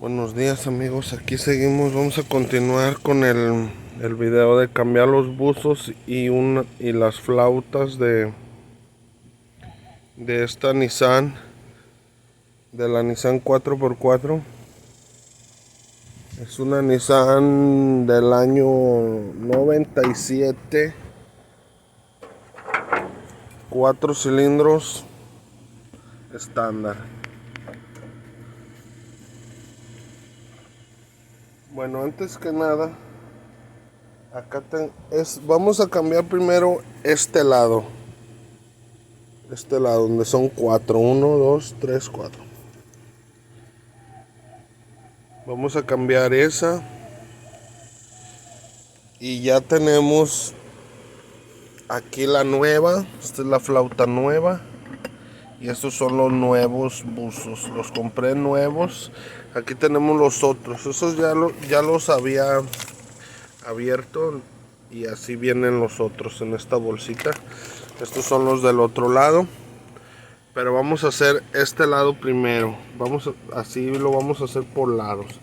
Buenos días amigos, aquí seguimos, vamos a continuar con el video de cambiar los buzos y las flautas de esta Nissan, de la Nissan 4x4. Es una Nissan del año 97, 4 cilindros estándar. Bueno, antes que nada, vamos a cambiar primero este lado. Este lado donde son 4, 1, 2, 3, 4. Vamos a cambiar esa. Y ya tenemos aquí la nueva. Esta es la flauta nueva. Y estos son los nuevos buzos. Los compré nuevos. Aquí tenemos los otros. Esos ya los había abierto. Y así vienen los otros en esta bolsita. Estos son los del otro lado. Pero vamos a hacer este lado primero. Así lo vamos a hacer por lados.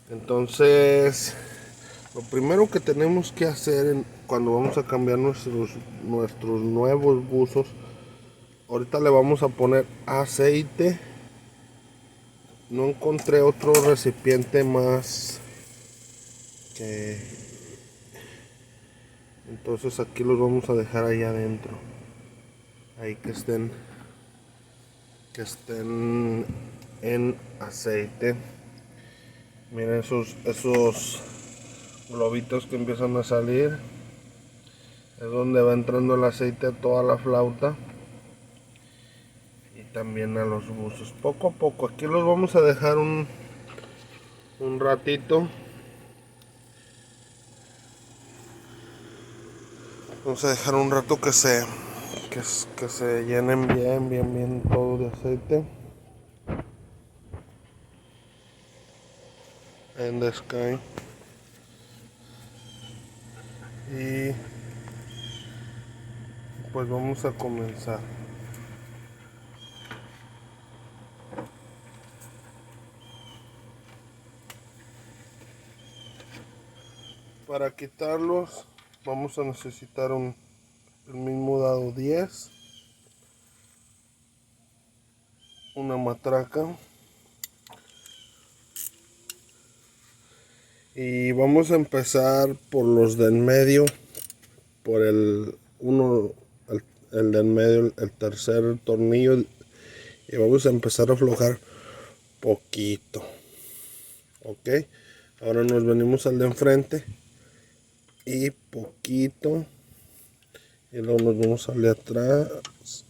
Entonces, lo primero que tenemos que hacer cuando vamos a cambiar nuestros nuevos buzos, ahorita le vamos a poner aceite. No encontré otro recipiente más que... Entonces aquí los vamos a dejar ahí adentro. Ahí que estén en aceite. Miren esos globitos que empiezan a salir. Es donde va entrando el aceite a toda la flauta y también a los buzos. Poco a poco. Aquí los vamos a dejar un ratito. Vamos a dejar un rato que se llenen bien todo de aceite. En the sky. Y pues vamos a comenzar. Para quitarlos vamos a necesitar el mismo dado 10, una matraca, y vamos a empezar por los del medio, por el del medio, el tercer tornillo, y vamos a empezar a aflojar poquito. Ok, ahora nos venimos al de enfrente y poquito, y luego nos vamos al de atrás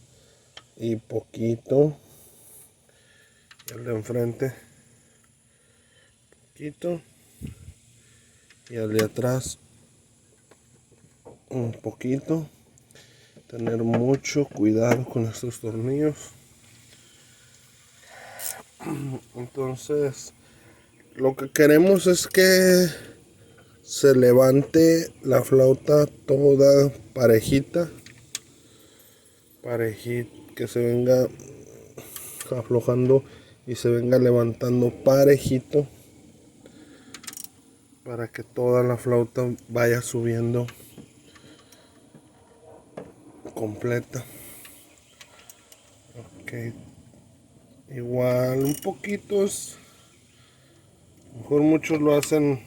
y poquito, y el de enfrente poquito, y el de atrás un poquito. Tener mucho cuidado con estos tornillos. Entonces, lo que queremos es que se levante la flauta toda parejita, que se venga aflojando y se venga levantando parejito, para que toda la flauta vaya subiendo completa. Ok, igual un poquito mejor muchos lo hacen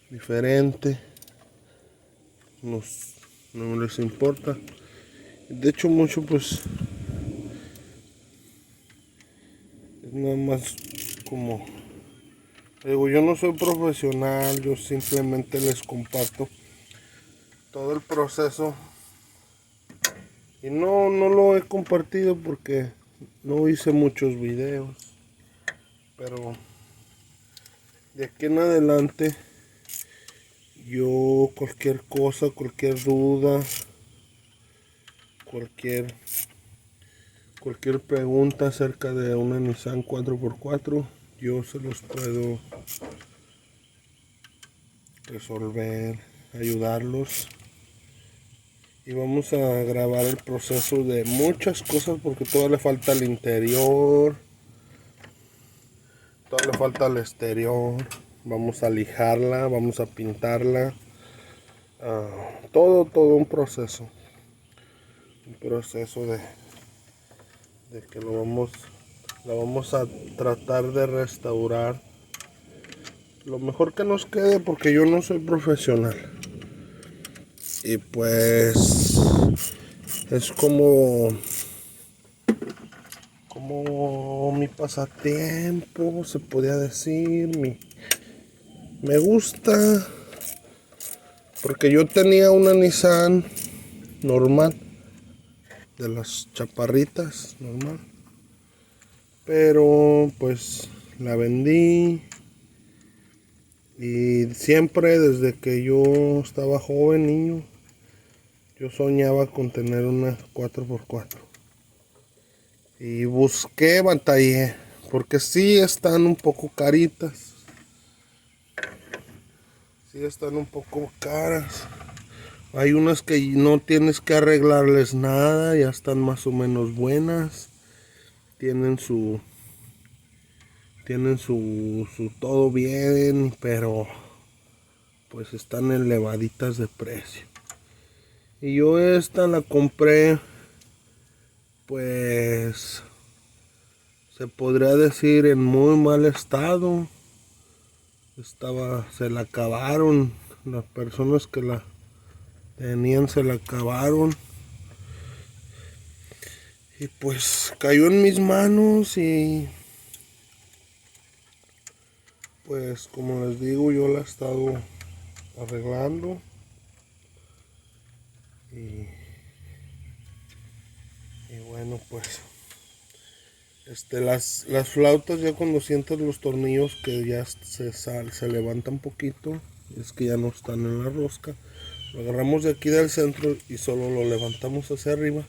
diferente, no les importa. De hecho mucho pues es nada más como digo, yo no soy profesional, yo simplemente les comparto todo el proceso. Y no lo he compartido porque no hice muchos videos. Pero de aquí en adelante, yo cualquier cosa, cualquier duda, cualquier pregunta acerca de una Nissan 4x4, yo se los puedo resolver, ayudarlos. Y vamos a grabar el proceso de muchas cosas porque todavía le falta el interior. Todavía le falta el exterior. Vamos a lijarla, vamos a pintarla. Todo un proceso. Un proceso de que la vamos a tratar de restaurar lo mejor que nos quede, porque yo no soy profesional. Y pues es como mi pasatiempo, se podría decir. Me gusta, porque yo tenía una Nissan normal, de las chaparritas, normal. Pero pues la vendí. Y siempre desde que yo estaba joven, niño, yo soñaba con tener una 4x4. Y busqué, batallé, porque sí están un poco caritas. Sí están un poco caras. Hay unas que no tienes que arreglarles nada, ya están más o menos buenas. Tienen su todo bien, pero pues están elevaditas de precio. Y yo esta la compré, pues se podría decir en muy mal estado. Se la acabaron. Las personas que la tenían se la acabaron. Y pues cayó en mis manos y pues como les digo, yo la he estado arreglando. Y, y bueno, pues las flautas, ya cuando sientas los tornillos que ya se levanta un poquito, es que ya no están en la rosca. Lo agarramos de aquí del centro y solo lo levantamos hacia arriba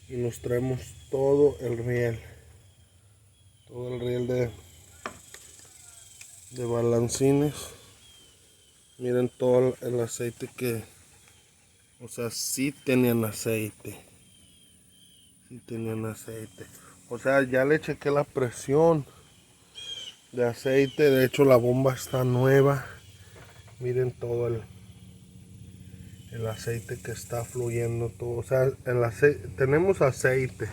y nos traemos todo el riel de balancines. Miren todo el aceite o sea, sí tenían aceite. Sí tenían aceite. O sea, ya le chequé la presión de aceite. De hecho, la bomba está nueva. Miren todo el aceite que está fluyendo todo. O sea, tenemos aceite.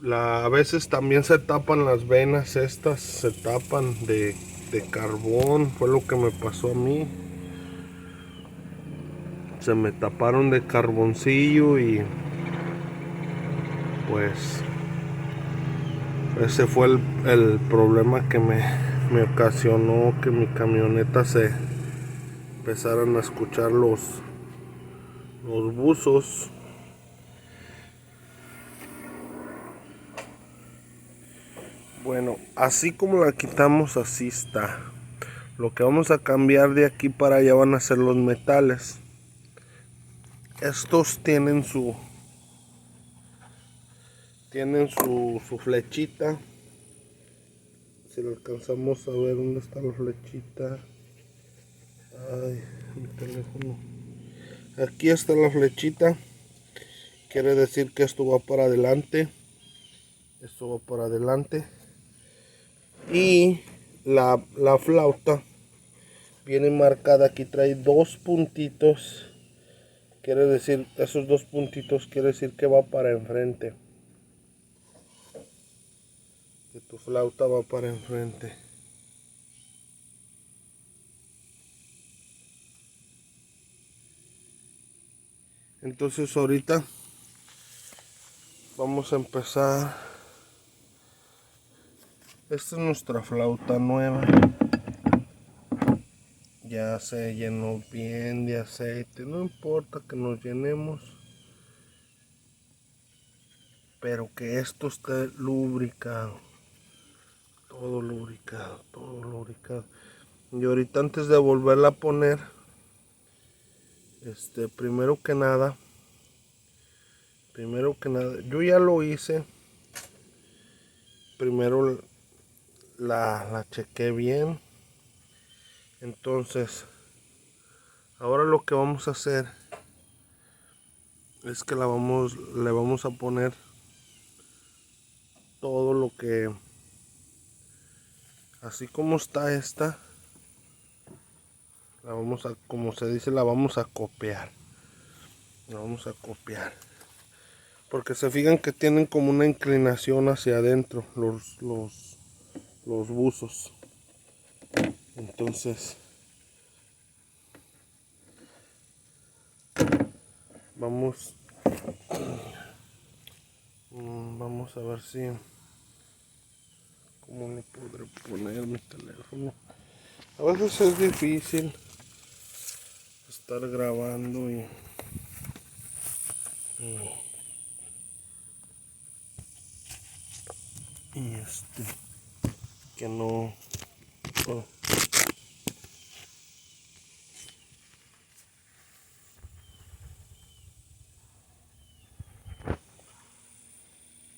A veces también se tapan las venas estas, se tapan de carbón. Fue lo que me pasó a mí. Se me taparon de carboncillo y pues ese fue el problema que me ocasionó que mi camioneta se empezaran a escuchar los buzos. Bueno, así como la quitamos, así está. Lo que vamos a cambiar de aquí para allá van a ser los metales. Estos tienen su flechita. Si lo alcanzamos a ver, ¿dónde está la flechita? Ay, mi teléfono. Aquí está la flechita. Quiere decir que esto va para adelante. Esto va para adelante. Y la flauta viene marcada. Aquí trae 2 puntitos. Quiere decir, esos 2 puntitos quiere decir que va para enfrente. Que tu flauta va para enfrente. Entonces ahorita vamos a empezar. Esta es nuestra flauta nueva. Ya se llenó bien de aceite. No importa que nos llenemos, pero que esto esté lubricado. Todo lubricado, todo lubricado. Y ahorita antes de volverla a poner, primero que nada, yo ya lo hice. Primero la chequé bien. Entonces, ahora lo que vamos a hacer es que le vamos a poner todo lo que, así como está esta, la vamos a, como se dice, la vamos a copiar. La vamos a copiar. Porque se fijan que tienen como una inclinación hacia adentro los buzos. Entonces vamos a ver si cómo le podré poner mi teléfono. A veces es difícil estar grabando y que no oh,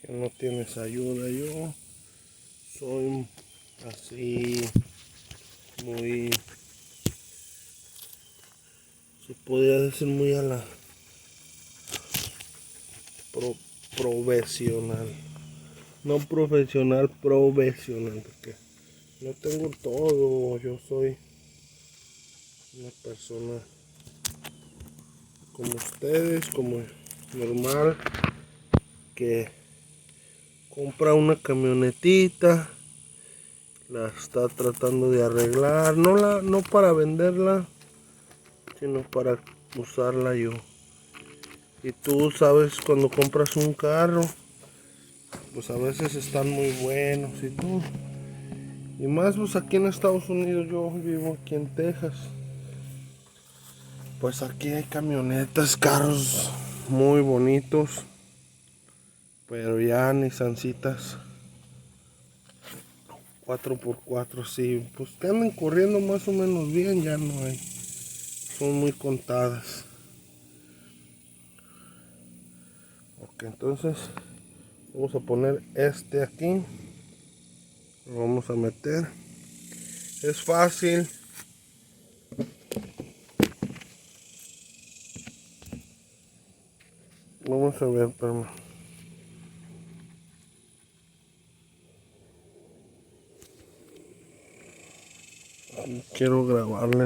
que no tienes ayuda. Yo soy así muy, se podría decir, muy a la profesional, no profesional, profesional, porque no tengo todo. Yo soy una persona como ustedes, como normal, que compra una camionetita, la está tratando de arreglar, no para venderla, sino para usarla yo. Y tú sabes, cuando compras un carro, pues a veces están muy buenos y todo. Y más pues aquí en Estados Unidos, yo vivo aquí en Texas. Pues aquí hay camionetas, carros muy bonitos, pero ya Nissancitas 4x4, sí, pues que anden corriendo más o menos bien, ya no hay. Son muy contadas. Ok, entonces vamos a poner este aquí. Lo vamos a meter. Es fácil. Vamos a ver, pero quiero grabarles.